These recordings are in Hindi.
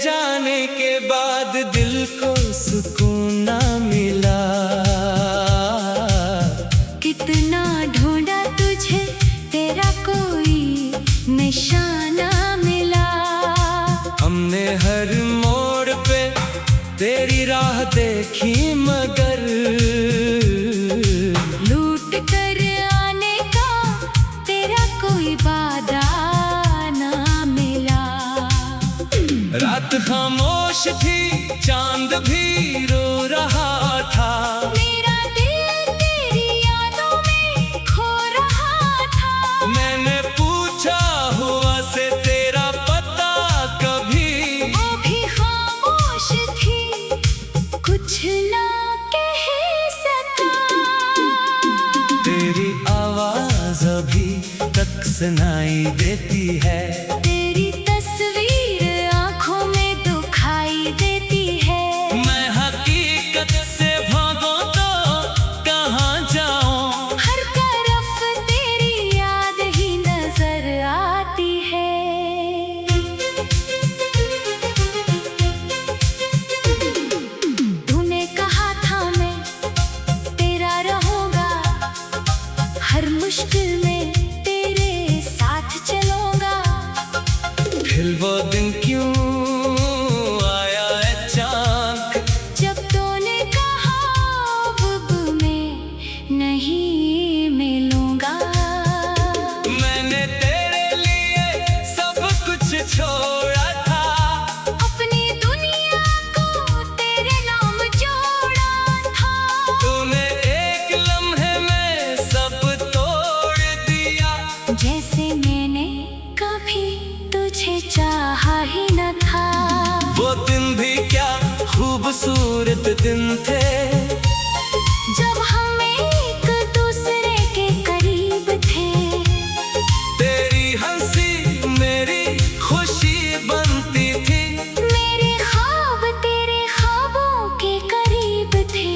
जाने के बाद दिल को सुकून ना मिला। कितना ढूंढा तुझे, तेरा कोई निशाना मिला। हमने हर मोड़ पे तेरी राह देखी, मगर लूट कर आने का तेरा कोई वादा ना मिला। रात खामोश थी, चांद भी रो रहा था। मेरा दिल तेरी यादों में खो रहा था। मैंने पूछा हुआ से तेरा पता कभी, वो भी खामोश थी, कुछ ना कह सका। तेरी आवाज अभी तक सुनाई देती है। तेरी तस्वीर आंखों में दुखाई देती है। मैं हकीकत से भागूं तो कहाँ जाऊं? हर तरफ तेरी याद ही नजर आती है। तूने कहा था मैं तेरा रहूंगा, हर मुश्किल में तेरे साथ चलूंगा। फिर वो दिन क्यों आया अचानक, जब तूने कहा अब मैं नहीं मिलूंगा। मैंने तेरे लिए सब कुछ छोड़ा था। अपनी दुनिया को तेरे नाम जोड़ा था। तूने एक लम्हे में सब तोड़ दिया। जैसे मैंने कभी तुझे चाहा ही न था। वो दिन भी क्या खूबसूरत दिन थे, जब हम एक दूसरे के करीब थे। तेरी हंसी मेरी खुशी बनती थी। मेरे ख्वाब तेरे ख्वाबों के करीब थे।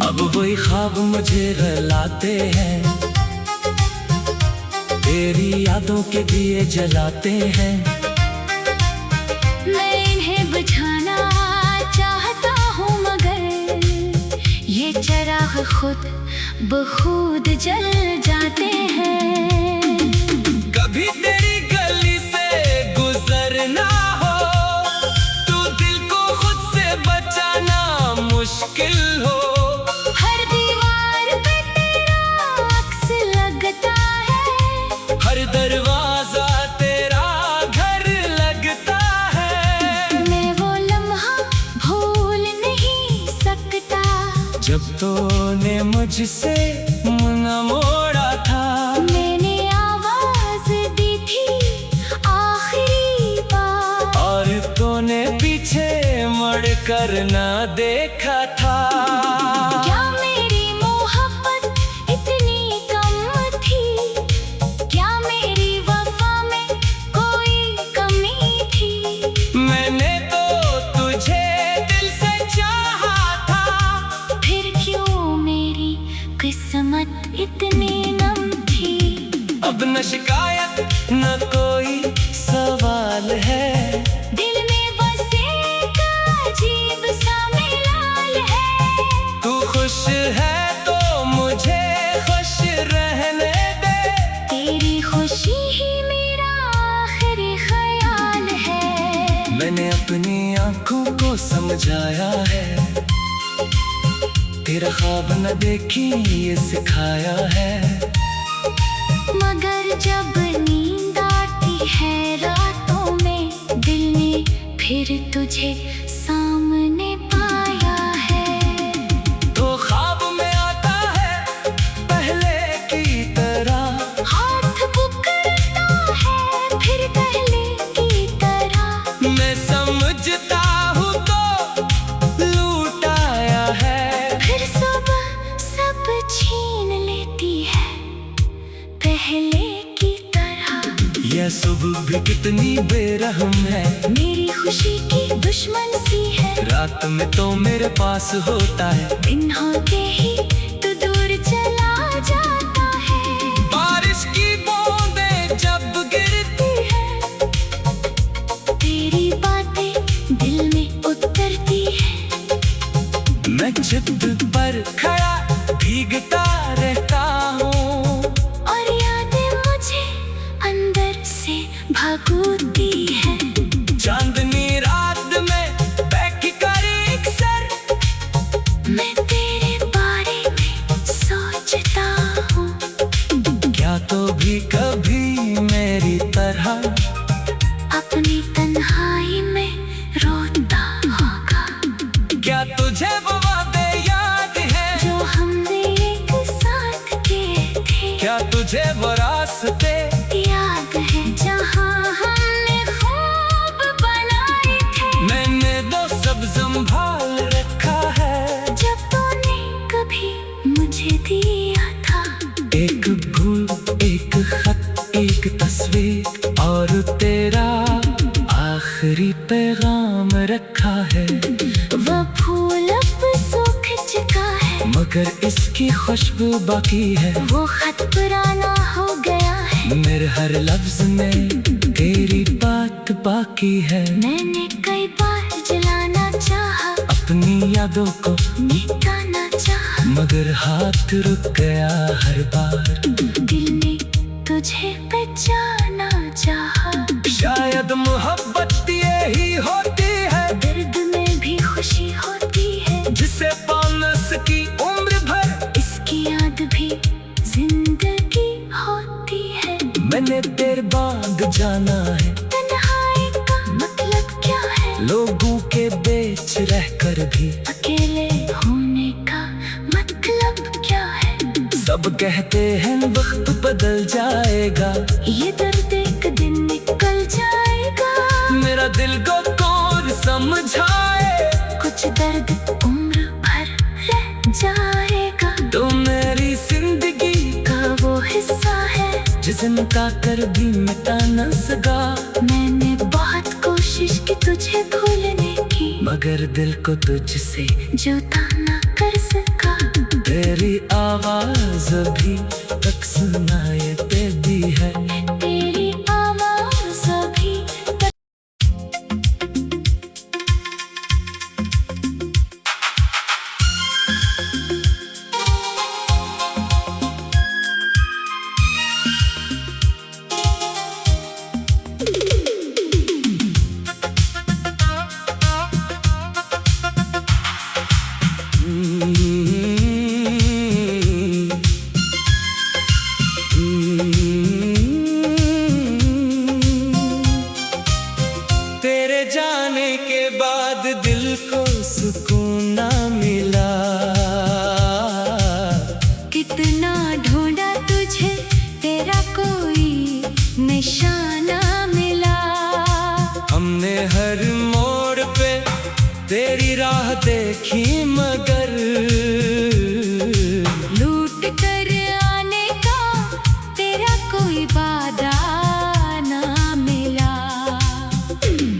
अब वही ख्वाब मुझे रुलाते हैं, तेरी यादों के दिए जलाते हैं। मैं इन्हें बुझाना चाहता हूँ, मगर ये चिराग खुद बखुद जल जाते हैं। कभी तेरी गली से गुजरना हो, तू दिल को खुद से बचाना मुश्किल हो। हर दीवार पे तेरा अक्स लगता है। हर दरवाजा तेरा घर लगता है। मैं वो लम्हा भूल नहीं सकता, जब तूने मुझसे मुंह मोड़ा था। मैंने आवाज दी थी आखिरी बार, और तूने पीछे मुड़ कर ना देखा था। क्या मेरी मोहब्बत इतनी कम थी? क्या मेरी वफा में कोई कमी थी? मैंने तो तुझे दिल से चाहा था। फिर क्यों मेरी किस्मत इतनी नम थी? अब न शिकायत न कोई सवाल है। दिल में बस एक अजीब सा मिलाल है। तू खुश है तो मुझे खुश रहने दे। तेरी खुशी ही मेरा आखिरी ख्याल है। मैंने अपनी आंखों को समझाया है, तेरा ख्वाब न देखी ये सिखाया है। मगर जब नींद आती है रातों में, दिल ने फिर तुझे सामने पाया है। तो ख्वाब में आता है पहले की तरह, हाथ पुकारता है फिर पहले की तरह। मैं समझता हूँ तो लूटाया है। फिर सुबह सब छीन लेती है पहले की तरह। यह सुबह भी कितनी बेरहम है, मेरी खुशी की दुश्मन सी है। रात में तो मेरे पास होता है, दिन होते ही तो दूर चला जाता है। बारिश की बूंदें जब गिरती तेरी बातें जिद पर खड़ा भीगता रहता हूँ, और यादें मुझे अंदर से भगोती है। चांदनी रात में बैठ कर एक सर मैं तेरे बारे में सोचता हूँ। क्या तो भी कभी मेरी तरह अपनी तन्हाई में रोता होगा। क्या तुझे वो वादे याद है जो हमने एक साथ किए थे? क्या तुझे वो रास्ते याद है जहाँ हमने खूब बनाए थे? मैंने दो सब संभाल रखा है जब तूने कभी मुझे दिया था। एक भूल, एक खत, एक तस्वीर और तेरा आखिरी पैगाम रखा है। वो फूल अब सूख चुका है, मगर इसकी खुशबू बाकी है। वो खत पुराना हो गया है, मेरे हर लफ्ज में तेरी बात बाकी है। मैंने कई बार जलाना चाहा, अपनी यादों को मिटाना चाहा, मगर हाथ रुक गया हर बार। दिल ने तुझे पहचाना चाहा। शायद मोहब्बत यही होती है, दर्द में भी खुशी होती है, जिसे पाना सकी उम्र भर। इसकी याद भी जिंदगी होती है। मैंने तेरे बाद जाना है तन्हाई का मतलब क्या है? लोगों के बीच रहकर भी अकेले होने का मतलब क्या है? सब कहते हैं वक्त बदल जाएगा, ये दर्द एक दिन निकल जाएगा। मेरा दिल को कौन समझाए? कुछ दर्द उम्र भर रह जाएगा। तो मेरी जिंदगी का वो हिस्सा है जिसका कर भी मिटा न सका। मैंने बहुत कोशिश की तुझे भूलने की, मगर दिल को तुझसे जुदा ना कर सका। तेरी आवाज भी तक सुनाई देती है। तेरी आवाज़ भी तेरे जाने के बाद दिल को सुकून ना मिला। कितना ढूंढा तुझे, तेरा कोई निशाना मिला। हमने हर मोड़ पे तेरी राह देखी, मगर लूट कर आने का तेरा कोई वादा ना मिला।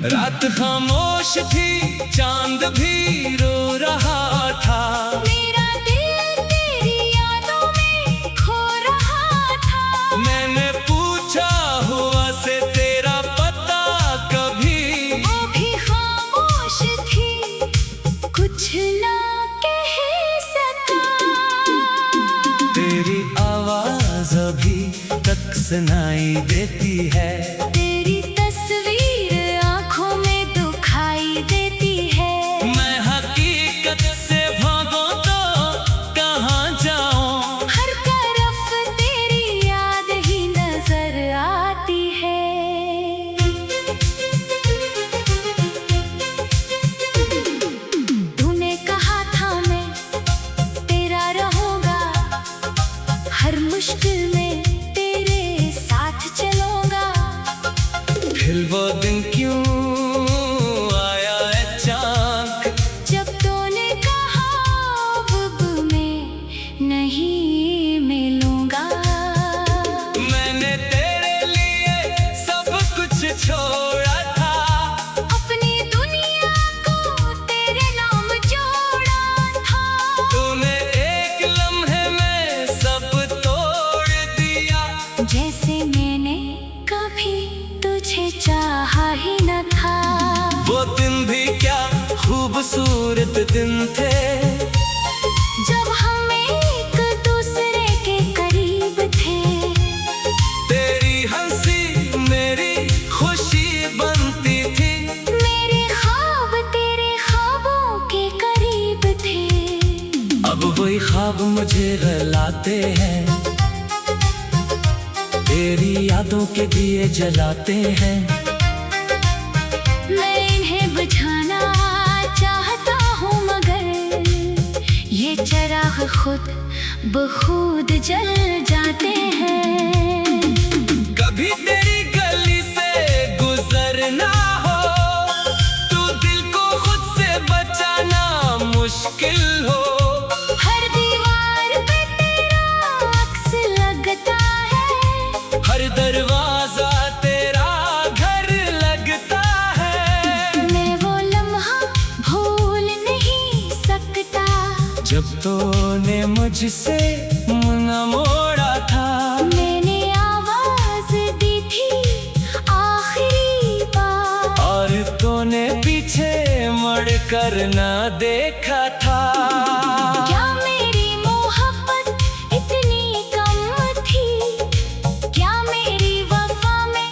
रात खामोश थी, चांद भी रो रहा था। मेरा दिल तेरी यादों में खो रहा था। मैंने पूछा हुआ से तेरा पता कभी, वो भी खामोश थी, कुछ ना कह सका। तेरी आवाज अभी तक सुनाई देती है। तेरी तस्वीर आँखों में दुखाई देती है। मैं हकीकत से भागूं तो कहाँ जाऊं? हर तरफ तेरी याद ही नजर आती है। तूने कहा था मैं तेरा रहूंगा, हर मुश्किल में तेरे साथ चलूंगा। फिर वो दिन क्यों आया अचानक? जब तूने कहा अब मैं नहीं मिलूंगा। मैंने तेरे लिए सब कुछ छोड़ा था, अपनी दुनिया को तेरे नाम जोड़ा था। तूने एक लम्हे में सब तोड़ दिया। जैसे मैंने कभी तुझे चाहा ही न था। वो दिन भी क्या खूबसूरत दिन थे, ख्वाब मुझे रुलाते हैं, तेरी यादों के दिए जलाते हैं। मैं इन्हें बुझाना चाहता हूँ मगर ये चिराग खुद बखुद जल जाते हैं। कभी तेरी गली से गुजरना हो, तू दिल को खुद से बचाना मुश्किल हो। हर दीवार पे तेरा अक्स लगता है, हर दरवाजा तेरा घर लगता है। मैं वो लम्हा भूल नहीं सकता जब तूने मुझसे मुँह मोड़ा था, मैंने आवाज दी थी आखिरी बार, और तूने पीछे मुड़ कर ना देखा था। क्या मेरी मोहब्बत इतनी कम थी, क्या मेरी वफा में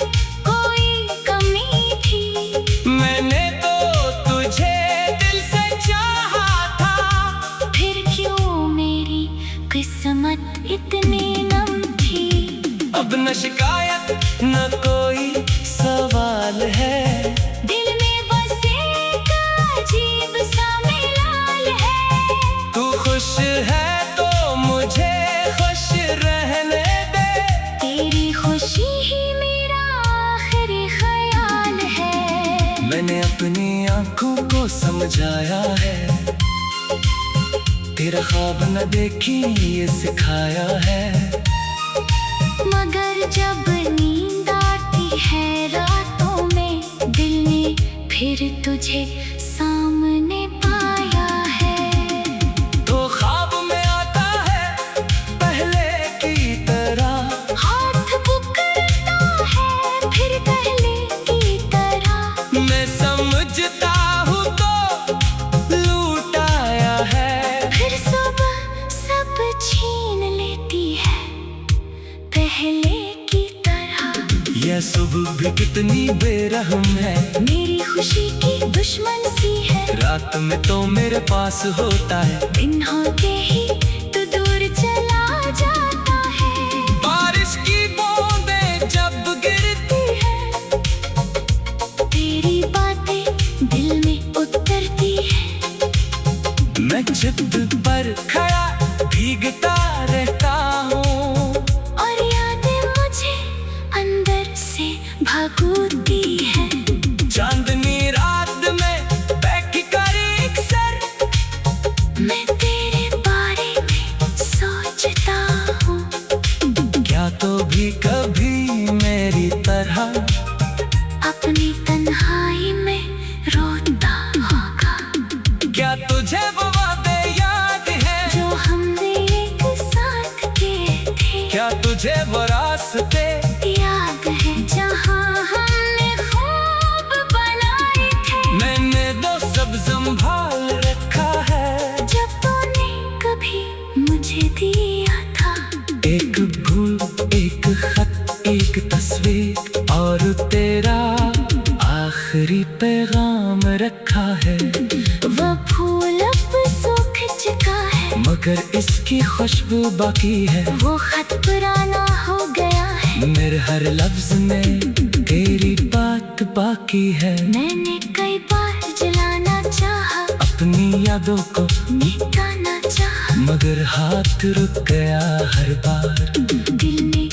कोई कमी थी। मैंने तो तुझे दिल से चाहा था, फिर क्यों मेरी किस्मत इतनी नम थी। अब न शिकायत न कोई सवाल है, दिल में बस एक अजीब सा मिलाल है। तू खुश है तो मुझे खुश रहने दे, तेरी खुशी ही मेरा आखिरी ख्याल है। मैंने अपनी आंखों को समझाया है, तेरा ख्वाब न देखी ये सिखाया है। मगर जब नींद आती है रातों में, दिल ने फिर तुझे सामने पाया है। तो ख्वाब में आता है पहले की तरह, हाथ पुकारता है फिर पहले की तरह। मैं समझता हूँ तो लूटाया है, फिर सुबह सब छीन लेती है पहले की तरह। यह सुबह भी कितनी बेरहम है, मेरी खुशी की दुश्मन सी है। रात में तो मेरे पास होता है, दिन होते ही तो दूर चला जाता है। बारिश की बूंदें जब गिरती है तेरी बातें दिल में उतरती है। मैं छत पर खड़ा भीगता रहता हूँ, और यादें मुझे अंदर से भगोती है। चांदनी रात में बैठ कर एक सर, मैं तेरे बारे में सोचता हूँ, क्या तो भी कभी मेरी तरह अपनी तन्हाई में रोता होगा। क्या तुझे वो वादे याद है जो हमने एक साथ किए थे, क्या तुझे वो रास्ते याद है जहाँ हमने खूब बनाए थे। मैंने दो सब संभाल रखा है, जब तूने कभी मुझे दिया था। एक भूल एक खत एक तस्वीर और तेरा आखिरी पैगाम रखा है। वो फूल अब सूख चुका है, मगर इसकी खुशबू बाकी है। वो खत पुराना हो गया है, मेरे हर लफ्ज में तेरी बात बाकी है। मैंने कई बार जलाना चाहा, अपनी यादों को मिटाना चाहा, मगर हाथ रुक गया हर बार। दिल ने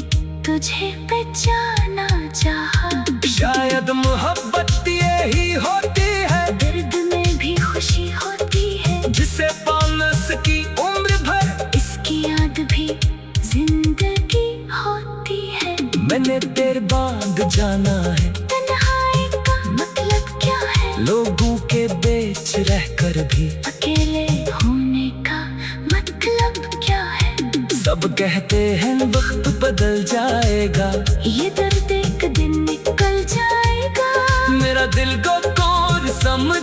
तुझे पहचाना चाहा। शायद मोहब्बत यही होती है, दर्द में भी खुशी होती है, जिसे पाना सकी उम्र भर, इसकी याद भी जिंदगी होती है। मैंने तेरे बाद जाना है, तन्हाई का मतलब क्या है, लोगों के बीच रहकर भी अकेले होने का मतलब क्या है। सब कहते हैं वक्त बदल जाएगा, ये दर्द एक दिन निकल जाएगा। मेरा दिल को कौन समझ